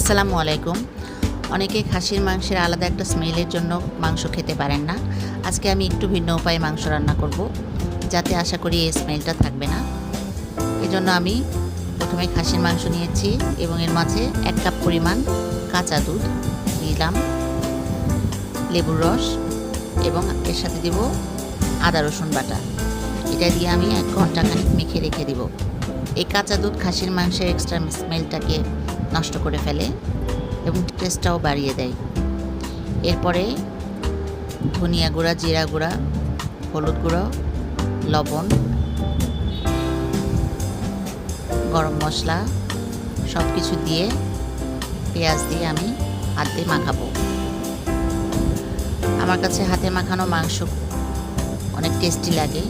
আসসালামু আলাইকুম। অনেকে খাসির মাংসের আলাদা একটা স্মেলের জন্য মাংস খেতে পারেন না। আজকে আমি একটু ভিন্ন উপায়ে মাংস রান্না করব, যাতে আশা করি এই স্মেলটা থাকবে না। এজন্য আমি প্রথমে খাসির মাংস নিয়েছি এবং এর মাঝে 1 কাপ পরিমাণ কাঁচা দুধ দিলাম, লেবুর রস এবং এর সাথে দেব আদা রসুন বাটা। এটা দিয়ে আমি 1 ঘন্টা খানিক মেখে রেখে দিব। এই কাঁচা দুধ খাসির মাংসের এক্সট্রা স্মেলটাকে নষ্ট করে ফেলে এবং টেস্টটাও বাড়িয়ে দেয়। এরপরে ধনিয়া গুঁড়া, জিরা গুঁড়া, হলুদ গুঁড়ো, লবণ, গরম মশলা সব কিছু দিয়ে পেঁয়াজ দিয়ে আমি হাত দিয়ে মাখাবো। আমার কাছে হাতে মাখানো মাংস অনেক টেস্টি লাগে।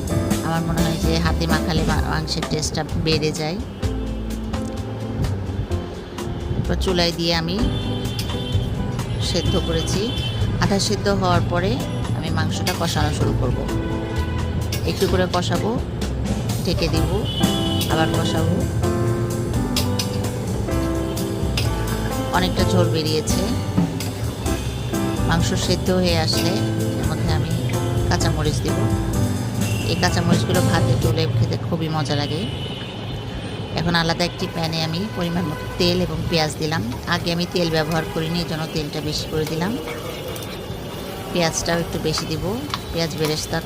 আমার মনে হয় যে হাতে মাখালে মাংসের টেস্টটা বেড়ে যায়। তো চুলায় দিয়ে আমি সেদ্ধ করেছি। আধা সেদ্ধ হওয়ার পরে আমি মাংসটা কষানো শুরু করব। একটু করে কষাবো, ঢেকে দিব, আবার কষাবো। অনেকটা ঝোল বেরিয়েছে। মাংস সেদ্ধ হয়ে আসলে এর মধ্যে আমি কাঁচামরিচ দেব। এই কাঁচামরিচগুলো ভাতে তুলে খেতে খুবই মজা লাগে। এখন আলাদা একটি প্যানে আমি পরিমাণ মতো তেল এবং পেঁয়াজ দিলাম। আগে আমি তেল ব্যবহার করিনি, এই জন্য তেলটা বেশি করে দিলাম। পেঁয়াজটাও একটু বেশি দিব, পেঁয়াজ বেরেস্তা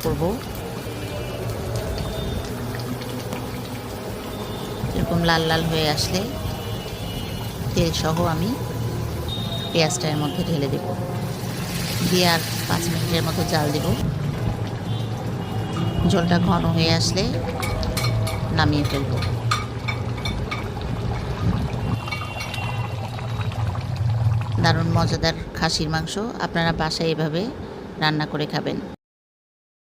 করব। এরকম লাল লাল হয়ে আসলে তেল সহ আমি পেঁয়াজটা এর মধ্যে ঢেলে দেব, দিয়ে আর 5 মিনিটের মতো জাল দেব। ঝোলটা ঘন হয়ে আসলে নামিয়ে ফেলব। দারুণ মজাদার খাসির মাংস আপনারা বাসায় এভাবে রান্না করে খাবেন।